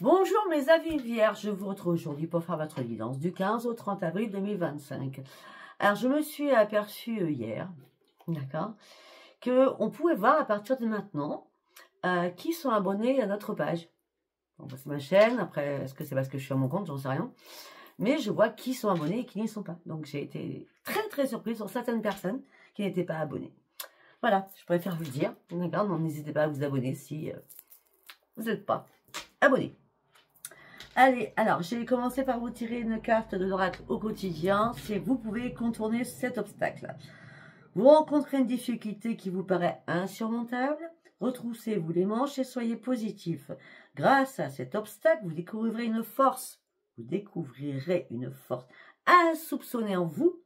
Bonjour mes avis vierges, je vous retrouve aujourd'hui pour faire votre guidance du 15 au 30 avril 2025. Alors je me suis aperçue hier, d'accord, qu'on pouvait voir à partir de maintenant qui sont abonnés à notre page. Bon, c'est ma chaîne, après est-ce que c'est parce que je suis à mon compte, j'en sais rien. Mais je vois qui sont abonnés et qui n'y sont pas. Donc j'ai été très surprise sur certaines personnes qui n'étaient pas abonnées. Voilà, je préfère vous le dire, d'accord, donc n'hésitez pas à vous abonner si vous n'êtes pas abonné. Allez, alors, j'ai commencé par vous tirer une carte de l'oracle au quotidien. C'est vous pouvez contourner cet obstacle. Vous rencontrez une difficulté qui vous paraît insurmontable. Retroussez-vous les manches et soyez positif. Grâce à cet obstacle, vous découvrirez une force. Vous découvrirez une force insoupçonnée en vous.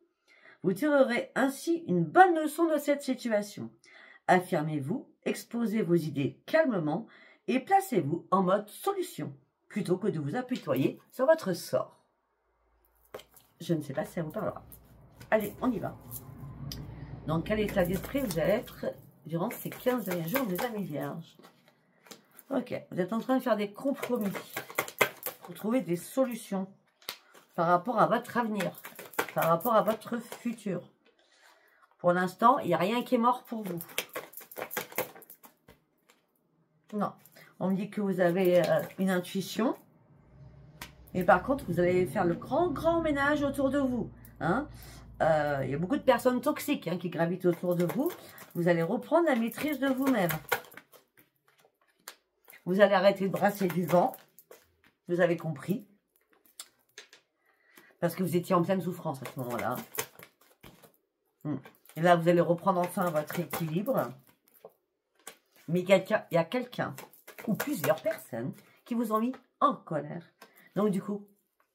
Vous tirerez ainsi une bonne leçon de cette situation. Affirmez-vous, exposez vos idées calmement et placez-vous en mode solution, plutôt que de vous apitoyer sur votre sort. Je ne sais pas si ça vous parlera. Allez, on y va. Dans quel état d'esprit vous allez être durant ces 15 derniers jours, mes amis vierges? Ok, vous êtes en train de faire des compromis pour trouver des solutions par rapport à votre avenir, par rapport à votre futur. Pour l'instant, il n'y a rien qui est mort pour vous. Non. On me dit que vous avez une intuition. Et par contre, vous allez faire le grand ménage autour de vous. Hein. Il y a beaucoup de personnes toxiques qui gravitent autour de vous. Vous allez reprendre la maîtrise de vous-même. Vous allez arrêter de brasser du vent. Vous avez compris. Parce que vous étiez en pleine souffrance à ce moment-là. Et là, vous allez reprendre enfin votre équilibre. Mais il y a quelqu'un ou plusieurs personnes qui vous ont mis en colère. Donc du coup,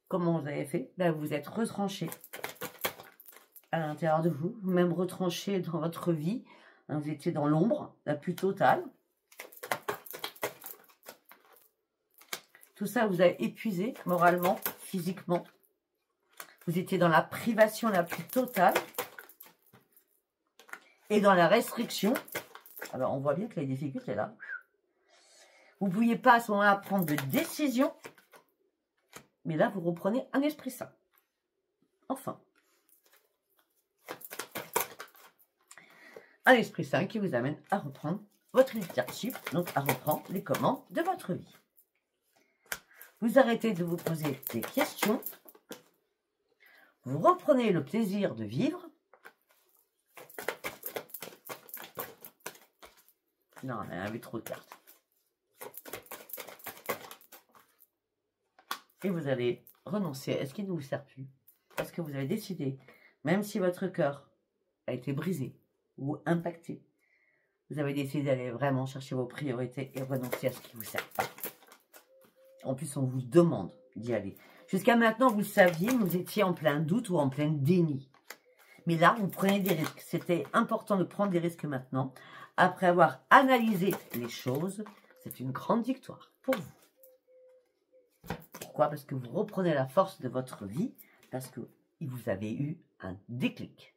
comment vous avez fait? Ben, vous êtes retranché à l'intérieur de vous, même retranché dans votre vie. Vous étiez dans l'ombre la plus totale. Tout ça vous a épuisé moralement, physiquement. Vous étiez dans la privation la plus totale et dans la restriction. Alors on voit bien que la difficulté est là. Vous ne pouviez pas à ce moment-là prendre de décision. Mais là, vous reprenez un esprit sain. Enfin. Un esprit sain qui vous amène à reprendre votre leadership, donc à reprendre les commandes de votre vie. Vous arrêtez de vous poser des questions. Vous reprenez le plaisir de vivre. Non, on a vu trop de cartes. Et vous allez renoncer à ce qui ne vous sert plus. Parce que vous avez décidé, même si votre cœur a été brisé ou impacté, vous avez décidé d'aller vraiment chercher vos priorités et renoncer à ce qui ne vous sert pas. En plus, on vous demande d'y aller. Jusqu'à maintenant, vous saviez, vous étiez en plein doute ou en plein déni. Mais là, vous prenez des risques. C'était important de prendre des risques maintenant. Après avoir analysé les choses, c'est une grande victoire pour vous. Pourquoi? Parce que vous reprenez la force de votre vie, parce que vous avez eu un déclic.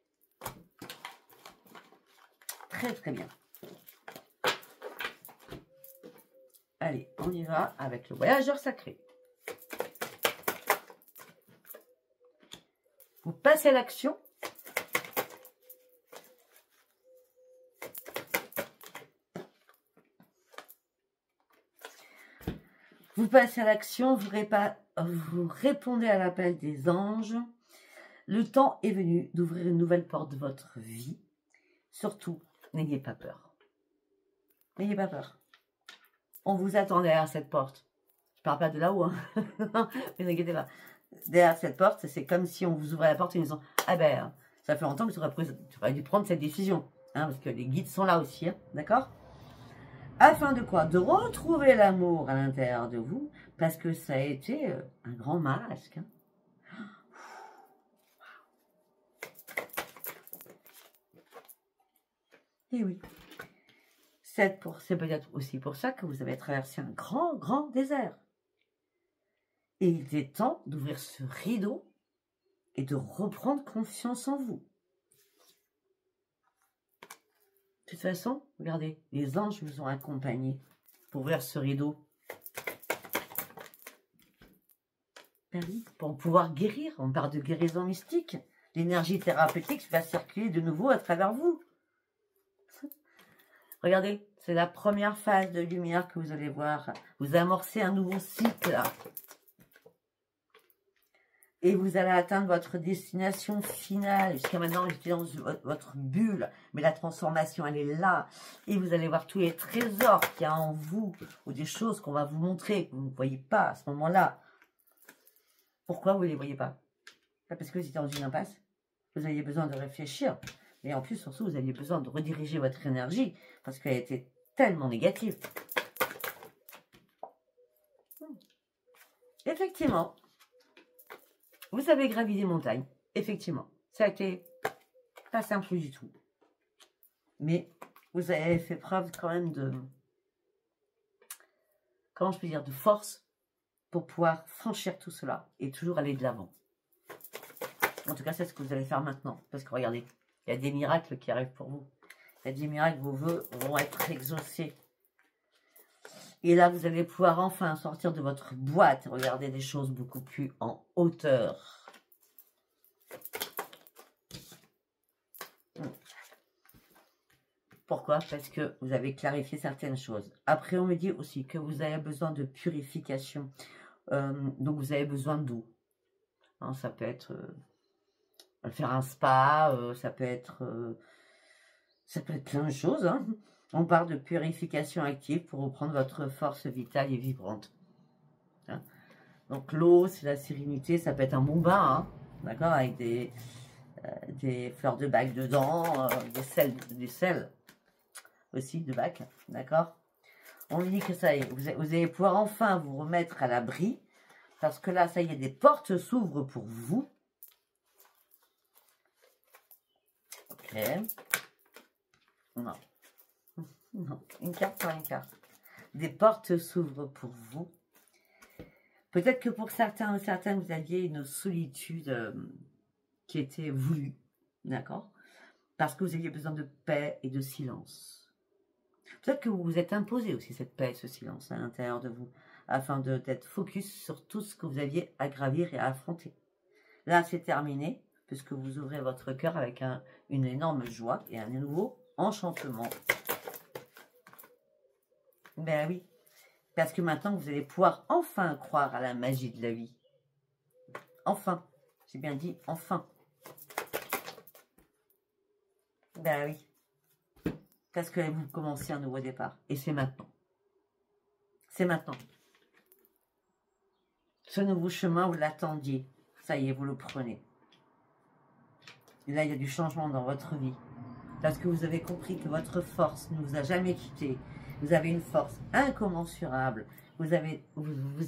Très bien. Allez, on y va avec le voyageur sacré. Vous passez à l'action. Vous passez à l'action, vous répondez à l'appel des anges. Le temps est venu d'ouvrir une nouvelle porte de votre vie. Surtout, n'ayez pas peur. N'ayez pas peur. On vous attend derrière cette porte. Je ne parle pas de là-haut, hein. Mais n'inquiétez pas. Derrière cette porte, c'est comme si on vous ouvrait la porte et nous disant « Ah ben, ça fait longtemps que tu aurais dû prendre cette décision. Hein, » parce que les guides sont là aussi, hein, d'accord? Afin de quoi? De retrouver l'amour à l'intérieur de vous, parce que ça a été un grand marasque. Hein. Et oui. C'est peut-être aussi pour ça que vous avez traversé un grand désert. Et il est temps d'ouvrir ce rideau et de reprendre confiance en vous. De toute façon, regardez, les anges vous ont accompagné pour ouvrir ce rideau. Ben oui, pour pouvoir guérir. On parle de guérison mystique. L'énergie thérapeutique va circuler de nouveau à travers vous. Regardez, c'est la première phase de lumière que vous allez voir. Vous amorcez un nouveau cycle. Et vous allez atteindre votre destination finale. Jusqu'à maintenant, j'étais dans votre bulle. Mais la transformation, elle est là. Et vous allez voir tous les trésors qu'il y a en vous. Ou des choses qu'on va vous montrer, que vous ne voyez pas à ce moment-là. Pourquoi vous ne les voyez pas? Parce que vous étiez dans une impasse. Vous aviez besoin de réfléchir. Mais en plus, surtout, vous aviez besoin de rediriger votre énergie. Parce qu'elle était tellement négative. Effectivement. Vous avez gravi des montagnes, effectivement. Ça a été pas simple du tout. Mais vous avez fait preuve quand même de, comment je peux dire, de force pour pouvoir franchir tout cela et toujours aller de l'avant. En tout cas, c'est ce que vous allez faire maintenant. Parce que regardez, il y a des miracles qui arrivent pour vous. Il y a des miracles, vos vœux vont être exaucés. Et là, vous allez pouvoir enfin sortir de votre boîte et regarder des choses beaucoup plus en hauteur. Pourquoi? Parce que vous avez clarifié certaines choses. Après, on me dit aussi que vous avez besoin de purification. Donc, vous avez besoin d'eau. Hein, ça peut être faire un spa, ça peut être plein de choses. Hein. On parle de purification active pour reprendre votre force vitale et vibrante. Hein. Donc, l'eau, c'est la sérénité. Ça peut être un bon bain, hein, d'accord, avec des fleurs de bac dedans, des sels aussi de bac, d'accord. On dit que ça y est, vous allez pouvoir enfin vous remettre à l'abri, parce que là, ça y est, des portes s'ouvrent pour vous. Ok. Non. Non, une carte par une carte. Des portes s'ouvrent pour vous. Peut-être que pour certains ou certaines, vous aviez une solitude qui était voulue, d'accord, parce que vous aviez besoin de paix et de silence. Peut-être que vous vous êtes imposé aussi cette paix et ce silence à l'intérieur de vous, afin d'être focus sur tout ce que vous aviez à gravir et à affronter. Là, c'est terminé, puisque vous ouvrez votre cœur avec une énorme joie et un nouveau enchantement. Ben oui, parce que maintenant, vous allez pouvoir enfin croire à la magie de la vie. Enfin, j'ai bien dit enfin. Ben oui. Parce que vous commencez un nouveau départ. Et c'est maintenant. C'est maintenant. Ce nouveau chemin, vous l'attendiez. Ça y est, vous le prenez. Et là, il y a du changement dans votre vie. Parce que vous avez compris que votre force ne vous a jamais quitté. Vous avez une force incommensurable. Vous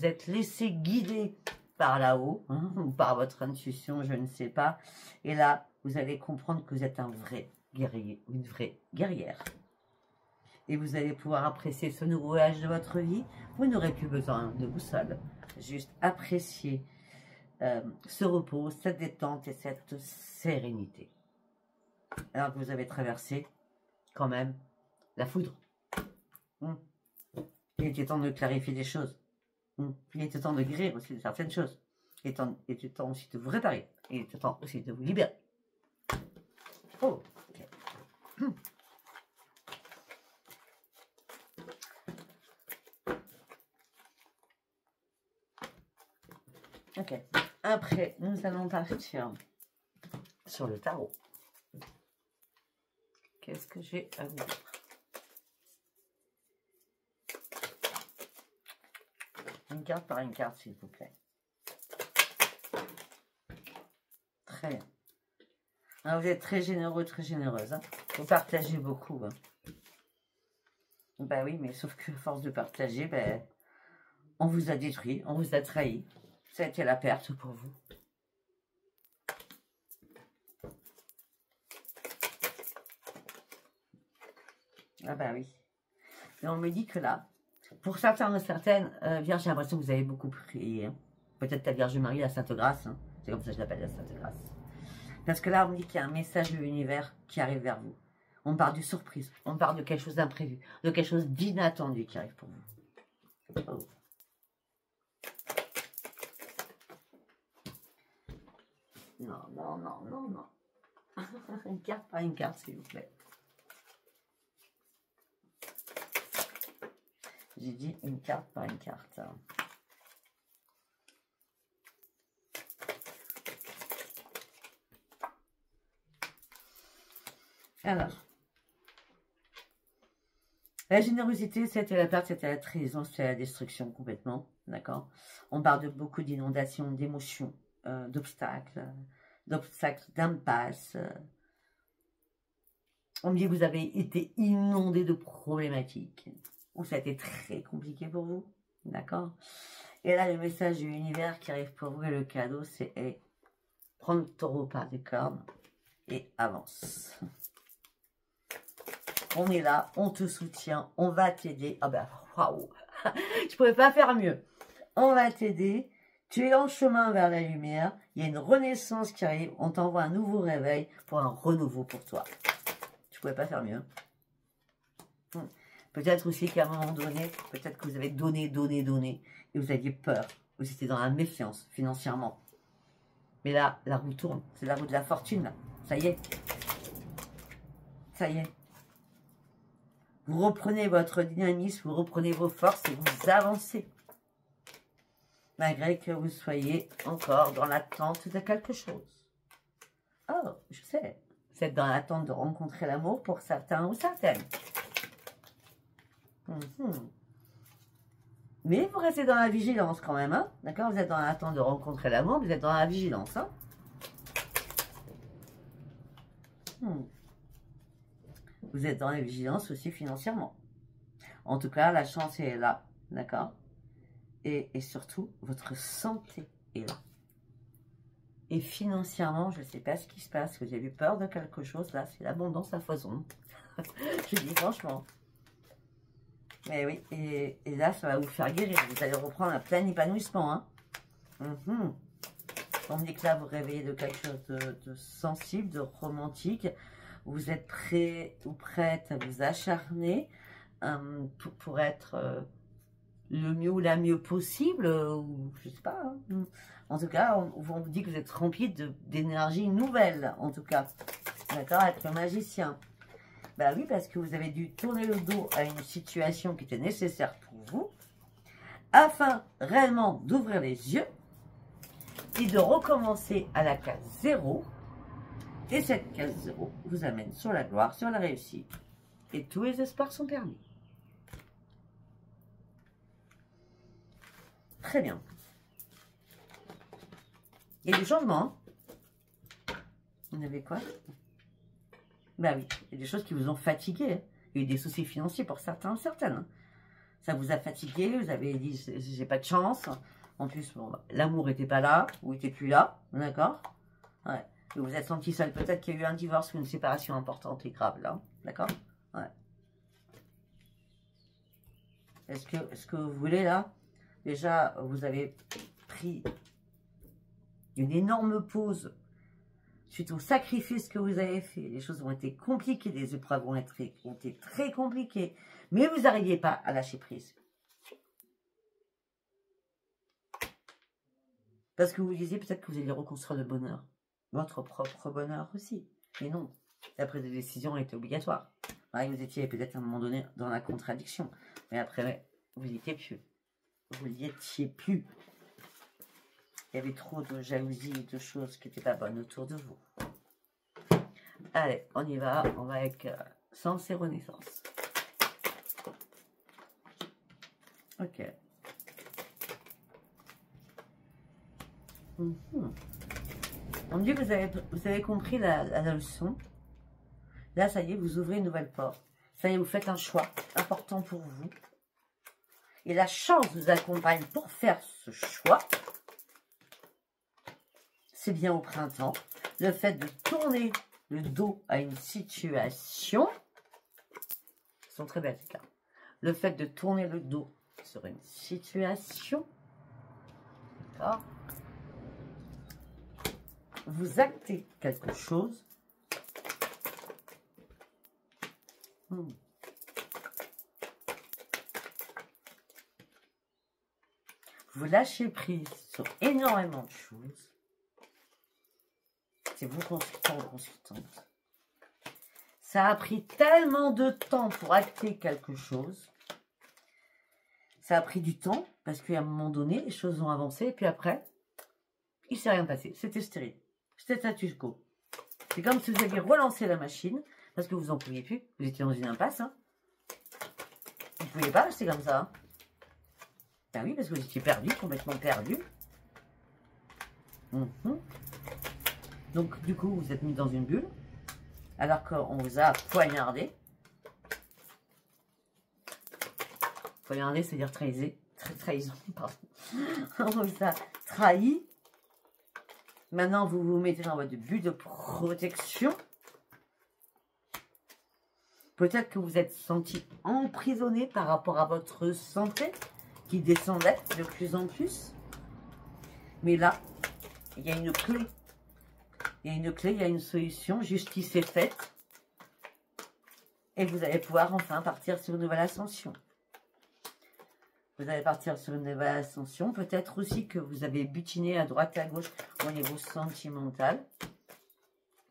êtes laissé guider par là-haut, hein, ou par votre intuition, je ne sais pas. Et là, vous allez comprendre que vous êtes un vrai guerrier, une vraie guerrière. Et vous allez pouvoir apprécier ce nouveau voyage de votre vie. Vous n'aurez plus besoin de boussole. Juste apprécier ce repos, cette détente et cette sérénité. Alors que vous avez traversé quand même la foudre. Il était temps de clarifier des choses. Il était temps de guérir aussi de certaines choses. Il était temps aussi de vous réparer. Il était temps aussi de vous libérer. Oh, ok. Ok. Après, nous allons partir sur le tarot. Qu'est-ce que j'ai à vous dire? Une carte par une carte, s'il vous plaît. Très bien. Alors, vous êtes très généreux, très généreuse. Hein. Vous partagez beaucoup. Hein. Ben oui, mais sauf que à force de partager, ben, on vous a détruit, on vous a trahi. Ça a été la perte pour vous. Ah ben oui. Et on me dit que là, pour certains ou certaines, Vierge, j'ai l'impression que vous avez beaucoup prié. Hein. Peut-être ta Vierge Marie, la Sainte Grâce. Hein. C'est comme ça que je l'appelle, la Sainte Grâce. Parce que là, on me dit qu'il y a un message de l'univers qui arrive vers vous. On parle de surprise. On parle de quelque chose d'imprévu. De quelque chose d'inattendu qui arrive pour vous. Oh. Non, non, non, non, non. Une carte par une carte, s'il vous plaît. J'ai dit une carte par une carte. Alors, la générosité, c'était la perte, c'était la trahison, c'était la destruction complètement, d'accord? On parle de beaucoup d'inondations, d'émotions, d'obstacles, d'impasses. On me dit que vous avez été inondé de problématiques, ou ça a été très compliqué pour vous, d'accord? Et là, le message de l'univers qui arrive pour vous et le cadeau, c'est hey, prends le taureau par les cornes et avance. On est là, on te soutient, on va t'aider. Ah ben, waouh, je pouvais pas faire mieux. On va t'aider. Tu es en chemin vers la lumière. Il y a une renaissance qui arrive. On t'envoie un nouveau réveil pour un renouveau pour toi. Je pouvais pas faire mieux. Peut-être aussi qu'à un moment donné, peut-être que vous avez donné, et vous aviez peur. Vous étiez dans la méfiance financièrement. Mais là, la roue tourne. C'est la roue de la fortune. Là. Ça y est. Ça y est. Vous reprenez votre dynamisme, vous reprenez vos forces et vous avancez. Malgré que vous soyez encore dans l'attente de quelque chose. Oh, je sais. Vous êtes dans l'attente de rencontrer l'amour pour certains ou certaines. Mais vous restez dans la vigilance quand même, hein? D'accord? Vous êtes dans l'attente de rencontrer l'amour, vous êtes dans la vigilance, hein? Vous êtes dans la vigilance aussi financièrement. En tout cas, la chance est là, d'accord? Et surtout, votre santé est là. Et financièrement, je ne sais pas ce qui se passe, vous avez eu peur de quelque chose, là, c'est l'abondance à foison. Je dis franchement. Mais oui, et là, ça va vous faire guérir. Vous allez reprendre un plein épanouissement. Hein. On me dit que là, vous réveillez de quelque chose de sensible, de romantique. Vous êtes prêt ou prête à vous acharner pour être le mieux ou la mieux possible. Ou je sais pas. Hein. En tout cas, on vous dit que vous êtes rempli d'énergie nouvelle, en tout cas. D'accord, avec le magicien. Bah oui, parce que vous avez dû tourner le dos à une situation qui était nécessaire pour vous, afin réellement d'ouvrir les yeux et de recommencer à la case 0. Et cette case 0 vous amène sur la gloire, sur la réussite. Et tous les espoirs sont permis. Très bien. Il y a du changement. Vous avez quoi? Ben oui, il y a des choses qui vous ont fatigué. Hein. Il y a eu des soucis financiers pour certains ou certaines. Hein. Ça vous a fatigué, vous avez dit j'ai pas de chance. En plus, bon, l'amour n'était pas là, ou n'était plus là, d'accord? Ouais. Et vous vous êtes senti seul. Peut-être qu'il y a eu un divorce ou une séparation importante et grave là, d'accord? Ouais. Est-ce que vous voulez là? Déjà, vous avez pris une énorme pause suite au sacrifice que vous avez fait. Les choses ont été compliquées, les épreuves ont été très compliquées, mais vous n'arriviez pas à lâcher prise. Parce que vous disiez peut-être que vous alliez reconstruire le bonheur, votre propre bonheur aussi. Mais non, la prise de décision était obligatoire. Ouais, vous étiez peut-être à un moment donné dans la contradiction, mais après, vous n'y étiez plus. Vous n'y étiez plus. Il y avait trop de jalousie et de choses qui n'étaient pas bonnes autour de vous. Allez, on y va. On va avec Sens et Renaissance. Ok. On me dit que vous avez compris la leçon. Là, ça y est, vous ouvrez une nouvelle porte. Ça y est, vous faites un choix important pour vous. Et la chance vous accompagne pour faire ce choix. C'est bien au printemps. Le fait de tourner le dos à une situation. Elles sont très belles, ces cartes. Le fait de tourner le dos sur une situation. D'accord. Vous actez quelque chose. Vous lâchez prise sur énormément de choses. c'est vous, consultant ou consultante. Ça a pris tellement de temps pour acter quelque chose. Ça a pris du temps, parce qu'à un moment donné, les choses ont avancé, et puis après, il ne s'est rien passé. C'était stérile. C'était statu quo. C'est comme si vous aviez relancé la machine, parce que vous n'en pouviez plus. Vous étiez dans une impasse. Hein. Vous ne pouviez pas rester comme ça. Hein. Ben oui, parce que vous étiez perdu, complètement perdu. Donc, du coup, vous êtes mis dans une bulle, alors qu'on vous a poignardé. Poignardé, c'est-à-dire trahison, pardon. On vous a trahi. Maintenant, vous vous mettez dans votre bulle de protection. Peut-être que vous êtes senti emprisonné par rapport à votre santé qui descendait de plus en plus. Mais là, il y a une clé. Il y a une clé, il y a une solution. Justice est faite. Et vous allez pouvoir enfin partir sur une nouvelle ascension. Vous allez partir sur une nouvelle ascension. Peut-être aussi que vous avez butiné à droite et à gauche au niveau sentimental.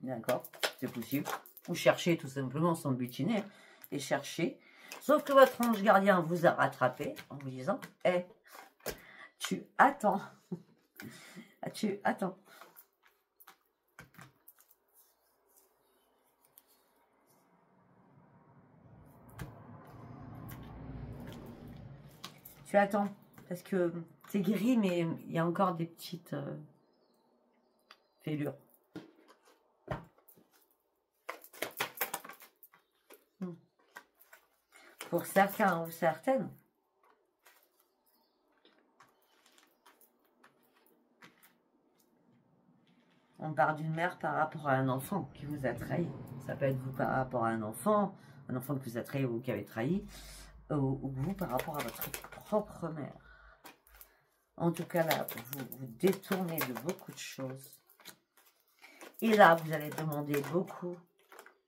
D'accord, c'est possible. Ou cherchez tout simplement sans butiner. Hein, et chercher. Sauf que votre ange gardien vous a rattrapé en vous disant « Hé, tu attends. Tu attends. » Tu attends. Parce que c'est gris, mais il y a encore des petites fêlures. Pour certains ou certaines. On parle d'une mère par rapport à un enfant qui vous a trahi. Ça peut être vous par rapport à un enfant que vous a trahi ou qui avait trahi, ou vous par rapport à votre propre mère. En tout cas, là, vous détournez de beaucoup de choses. Et là, vous allez demander beaucoup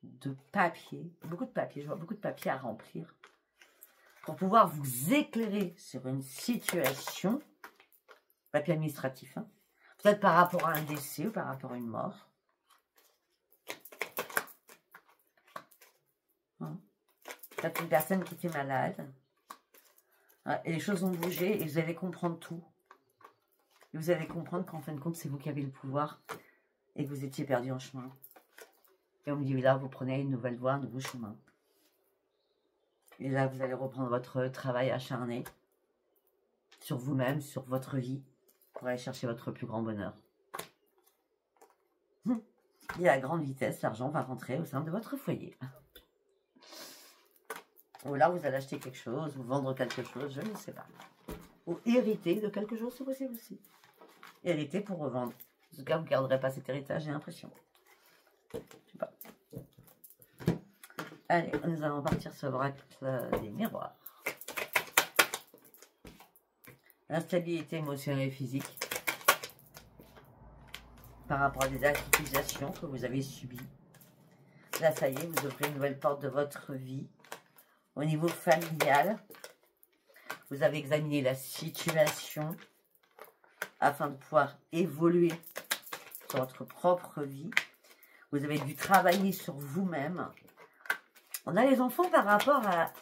de papiers, je vois beaucoup de papiers à remplir, pour pouvoir vous éclairer sur une situation, papier administratif, hein, peut-être par rapport à un décès ou par rapport à une mort. Hein. Peut-être une personne qui était malade. Et les choses ont bougé et vous allez comprendre tout. Et vous allez comprendre qu'en fin de compte, c'est vous qui avez le pouvoir et que vous étiez perdu en chemin. Et on me dit, là, vous prenez une nouvelle voie, un nouveau chemin. Et là, vous allez reprendre votre travail acharné sur vous-même, sur votre vie, pour aller chercher votre plus grand bonheur. Et à grande vitesse, l'argent va rentrer au sein de votre foyer. Ou là, vous allez acheter quelque chose, ou vendre quelque chose, je ne sais pas. Ou hériter de quelque chose, c'est possible aussi. Hériter pour revendre. En tout cas, vous ne garderez pas cet héritage, j'ai l'impression. Je sais pas. Allez, nous allons partir sur le bracelet des miroirs. L'instabilité émotionnelle et physique. Par rapport à des accusations que vous avez subies. Là, ça y est, vous ouvrez une nouvelle porte de votre vie. Au niveau familial, vous avez examiné la situation afin de pouvoir évoluer sur votre propre vie. Vous avez dû travailler sur vous-même. On a les enfants par rapport à...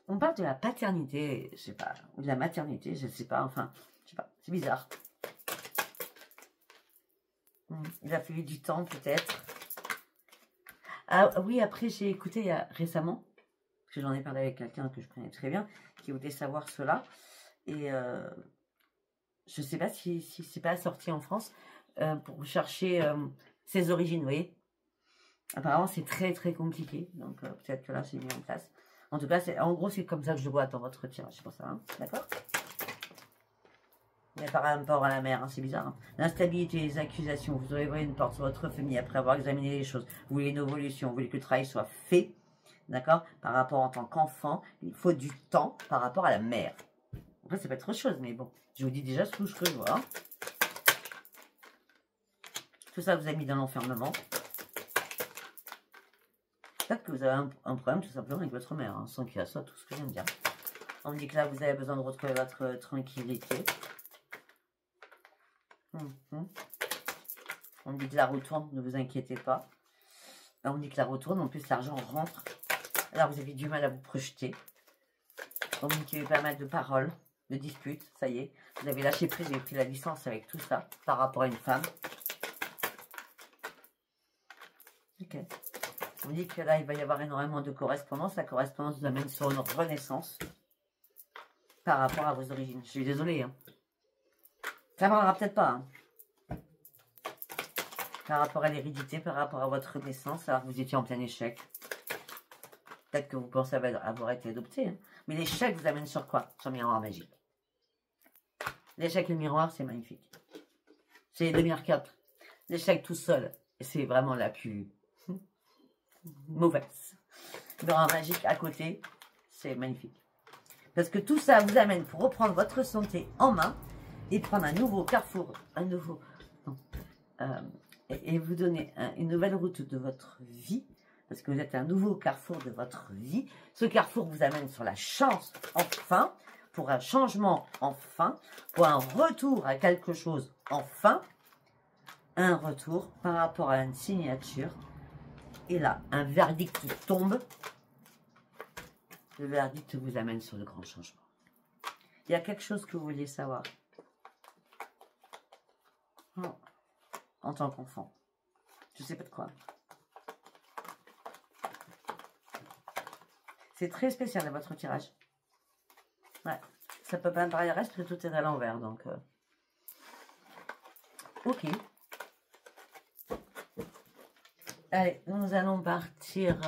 On parle de la paternité, je sais pas, ou de la maternité, je ne sais pas, enfin, je sais pas, c'est bizarre. Il a fallu du temps peut-être. Ah oui, après j'ai écouté récemment, parce que j'en ai parlé avec quelqu'un que je connais très bien, qui voulait savoir cela. Et je ne sais pas si c'est pas sorti en France pour chercher ses origines, vous voyez. Apparemment, c'est très très compliqué. Donc peut-être que là, c'est mis en place. En tout cas, en gros, c'est comme ça que je le vois dans votre tirage. C'est pour ça, hein, d'accord? Mais par rapport à la mère, hein, c'est bizarre. Hein. L'instabilité, les accusations, vous ouvrez une porte sur votre famille après avoir examiné les choses. Vous voulez une évolution, vous voulez que le travail soit fait. D'accord? Par rapport en tant qu'enfant, il faut du temps par rapport à la mère. Après, ça peut être autre chose, mais bon, je vous dis déjà ce que je vois. Hein. Tout ça vous a mis dans l'enfermement. Peut-être que vous avez un problème tout simplement avec votre mère, hein, sans qu'il y ait ça, tout ce que je viens de dire. On me dit que là, vous avez besoin de retrouver votre tranquillité. On On me dit que la roue tourne, ne vous inquiétez pas. Là, on me dit que la roue tourne, en plus l'argent rentre. Alors vous avez du mal à vous projeter. On me dit qu'il y a eu pas mal de paroles, de disputes, ça y est. Vous avez lâché prise, vous avez pris la licence avec tout ça, par rapport à une femme. Ok. On me dit que là, il va y avoir énormément de correspondance. La correspondance vous amène sur une renaissance par rapport à vos origines. Je suis désolée. Hein. Ça ne parlera peut-être pas. Hein. Par rapport à l'hérédité, par rapport à votre naissance, alors que vous étiez en plein échec. Peut-être que vous pensez avoir été adopté. Hein. Mais l'échec vous amène sur quoi? Sur le miroir magique. L'échec et le miroir, c'est magnifique. C'est les demi-cartes. L'échec tout seul, c'est vraiment la plus mauvaise. Le miroir magique à côté, c'est magnifique. Parce que tout ça vous amène pour reprendre votre santé en main et prendre un nouveau carrefour, et vous donner une nouvelle route de votre vie. Parce que vous êtes un nouveau carrefour de votre vie. Ce carrefour vous amène sur la chance, enfin, pour un changement, enfin, pour un retour à quelque chose, enfin, un retour par rapport à une signature. Et là, un verdict tombe. Le verdict vous amène sur le grand changement. Il y a quelque chose que vous vouliez savoir. Oh. En tant qu'enfant. Je ne sais pas de quoi. C'est très spécial à votre tirage. Ouais. Ça peut pas me paraître parce que tout est à l'envers. Donc, ok. Allez, nous allons partir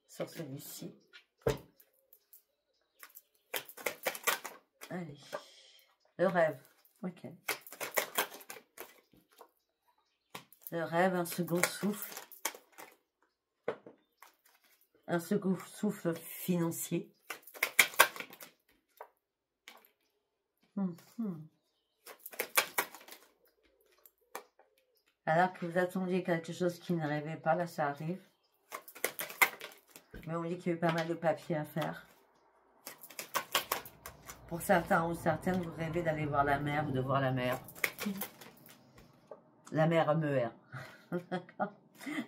sur celui-ci. Allez. Le rêve. Ok. Le rêve, un second souffle. Un second souffle financier. Alors que vous attendiez quelque chose qui ne rêvait pas, là ça arrive. Mais on dit qu'il y a eu pas mal de papiers à faire. Pour certains ou certaines, vous rêvez d'aller voir la mer ou de voir la mer. La mer MER.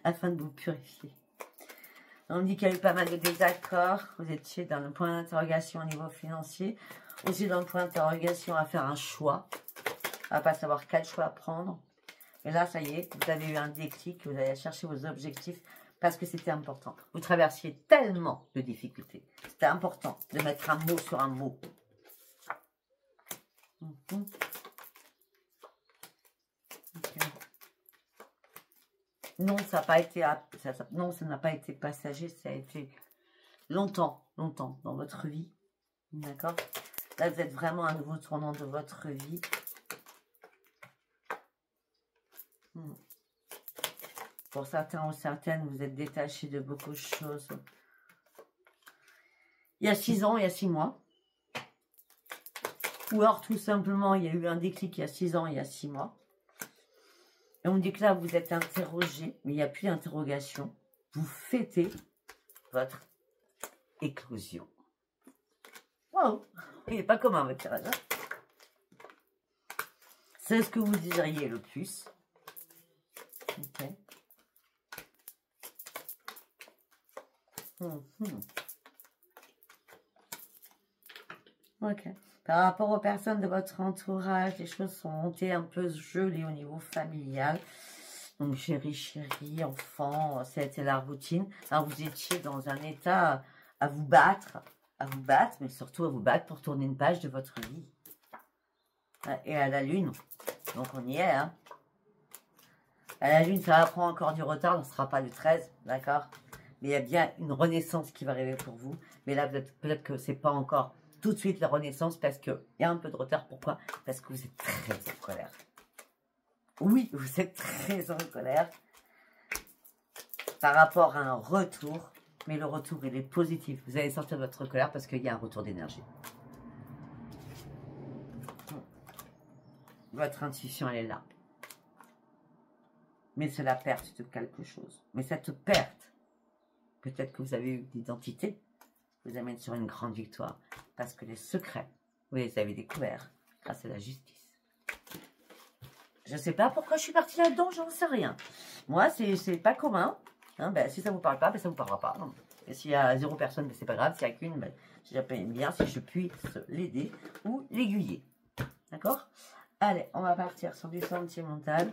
Afin de vous purifier. On me dit qu'il y a eu pas mal de désaccords. Vous étiez dans le point d'interrogation au niveau financier. Aussi dans le point d'interrogation à faire un choix. À ne pas savoir quel choix prendre. Et là, ça y est, vous avez eu un déclic. Vous allez chercher vos objectifs parce que c'était important. Vous traversiez tellement de difficultés. C'était important de mettre un mot sur un mot. Okay. Non, ça n'a pas été, non, ça n'a pas été passager, ça a été longtemps dans votre vie. D'accord? Là, vous êtes vraiment à un nouveau tournant de votre vie. Pour certains ou certaines, vous êtes détachés de beaucoup de choses. Il y a 6 ans, il y a 6 mois. Ou alors, tout simplement, il y a eu un déclic il y a 6 ans, il y a 6 mois. Et on dit que là, vous êtes interrogé, mais il n'y a plus d'interrogation. Vous fêtez votre éclosion. Waouh! Il n'est pas commun, votre tirage. C'est ce que vous désiriez le plus. Ok. Ok. Par rapport aux personnes de votre entourage, les choses sont montées un peu gelées au niveau familial. Donc, chérie, enfant, c'était la routine. Alors, vous étiez dans un état à vous battre, mais surtout à vous battre pour tourner une page de votre vie. Et à la lune, donc on y est, hein. À la lune, ça va prendre encore du retard, on ne sera pas le 13, d'accord? Mais il y a bien une renaissance qui va arriver pour vous. Mais là, peut-être que c'est pas encore tout de suite la renaissance parce qu'il y a un peu de retard. Pourquoi? Parce que vous êtes très en colère. Oui, vous êtes très en colère par rapport à un retour. Mais le retour, il est positif. Vous allez sortir de votre colère parce qu'il y a un retour d'énergie. Votre intuition, elle est là. Mais c'est la perte de quelque chose. Mais cette perte, peut-être que vous avez eu d'identité, vous amène sur une grande victoire. Parce que les secrets, vous les avez découverts grâce à la justice. Je ne sais pas pourquoi je suis partie là-dedans, j'en sais rien. Moi, c'est pas commun. Hein, ben, si ça ne vous parle pas, ben, ça ne vous parlera pas. Et s'il y a 0 personne, ben, c'est pas grave. S'il n'y a qu'une, ben, j'appelle bien si je puisse l'aider ou l'aiguiller. D'accord? Allez, on va partir sur du sentimental.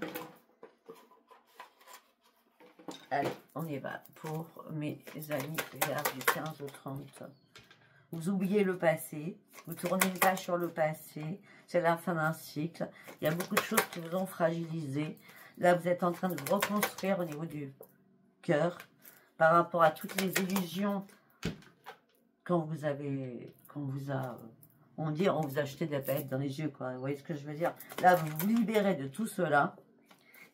Allez, on y va pour mes amis vers du 15 au 30. Vous oubliez le passé, vous tournez une page sur le passé, c'est la fin d'un cycle. Il y a beaucoup de choses qui vous ont fragilisé. Là, vous êtes en train de vous reconstruire au niveau du cœur par rapport à toutes les illusions quand vous a, on vous a jeté de la paillettes dans les yeux, quoi. Vous voyez ce que je veux dire? Là, vous vous libérez de tout cela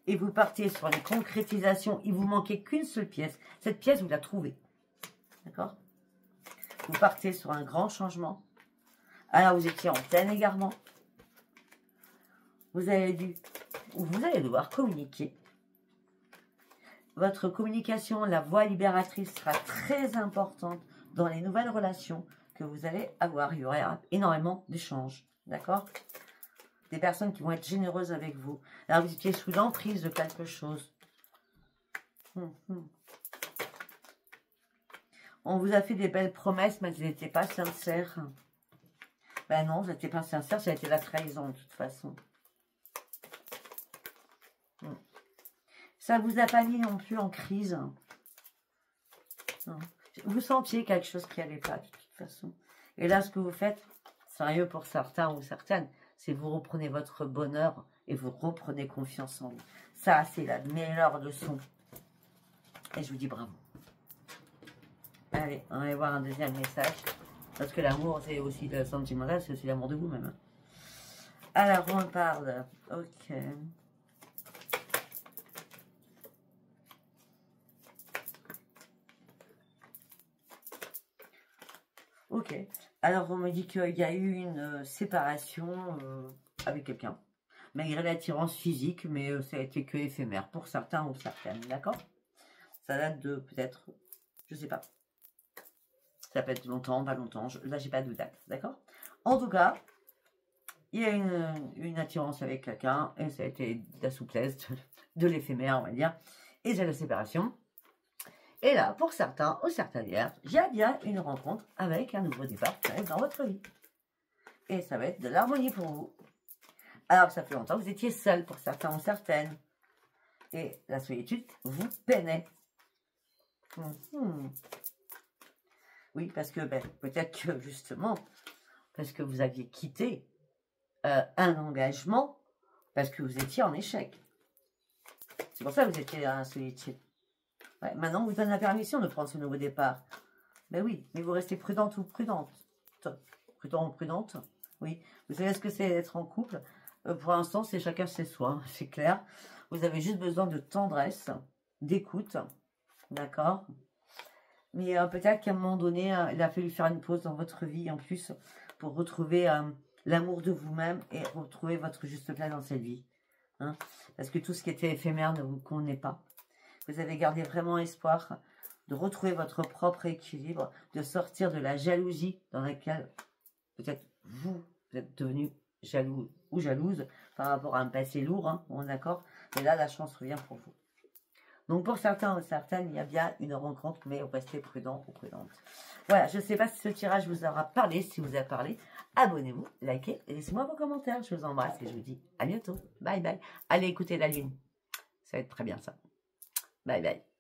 et vous partez sur les concrétisations. Il vous manquait qu'une seule pièce. Cette pièce, vous la trouvez. D'accord? Vous partez sur un grand changement. Alors, vous étiez en plein égarement. Vous allez devoir communiquer. Votre communication, la voie libératrice sera très importante dans les nouvelles relations que vous allez avoir. Il y aura énormément d'échanges. D'accord? Des personnes qui vont être généreuses avec vous. Là, vous étiez sous l'emprise de quelque chose. On vous a fait des belles promesses, mais elles n'étaient pas sincères. Ben non, vous n'étiez pas sincères, ça a été la trahison de toute façon. Ça ne vous a pas mis non plus en crise. Non. Vous sentiez quelque chose qui n'allait pas de toute façon. Et là, ce que vous faites, sérieux pour certains ou certaines, c'est vous reprenez votre bonheur et vous reprenez confiance en vous. Ça, c'est la meilleure leçon. Et je vous dis bravo. Allez, on va voir un deuxième message. Parce que l'amour, c'est aussi le sentimental, c'est aussi l'amour de vous-même. Alors, on parle. Ok. Ok. Alors, on me dit qu'il y a eu une séparation avec quelqu'un. Malgré l'attirance physique, mais ça a été que éphémère pour certains ou certaines. D'accord? Ça date de peut-être, je sais pas. Ça peut être longtemps, pas longtemps. Là, j'ai pas de date. D'accord? En tout cas, il y a une attirance avec quelqu'un et ça a été de la souplesse, de l'éphémère, on va dire, et de la séparation. Et là, pour certains ou certaines vierges, il y a bien une rencontre avec un nouveau départ qui arrive dans votre vie. Et ça va être de l'harmonie pour vous. Alors que ça fait longtemps que vous étiez seul pour certains ou certaines. Et la solitude vous peinait. Oui, parce que peut-être que justement, parce que vous aviez quitté un engagement, parce que vous étiez en échec. C'est pour ça que vous étiez dans la solitude. Ouais, maintenant, on vous donne la permission de prendre ce nouveau départ. Ben oui, mais vous restez prudente ou prudente. Prudent ou prudente. Oui, vous savez ce que c'est d'être en couple. Pour l'instant, c'est chacun chez soi, c'est clair. Vous avez juste besoin de tendresse, d'écoute. D'accord? Mais peut-être qu'à un moment donné, il a fallu faire une pause dans votre vie en plus pour retrouver l'amour de vous-même et retrouver votre juste place dans cette vie. Hein? Parce que tout ce qui était éphémère ne vous convenait pas. Vous avez gardé vraiment espoir de retrouver votre propre équilibre, de sortir de la jalousie dans laquelle peut-être vous êtes devenu jaloux ou jalouse par rapport à un passé lourd, hein, on est d'accord? Et là, la chance revient pour vous. Donc, pour certains ou certaines, il y a bien une rencontre, mais restez prudent ou prudente. Voilà, je ne sais pas si ce tirage vous aura parlé. Si vous a parlé, abonnez-vous, likez et laissez-moi vos commentaires. Je vous embrasse et je vous dis à bientôt. Bye bye. Allez écouter la lune. Ça va être très bien ça. Bye bye.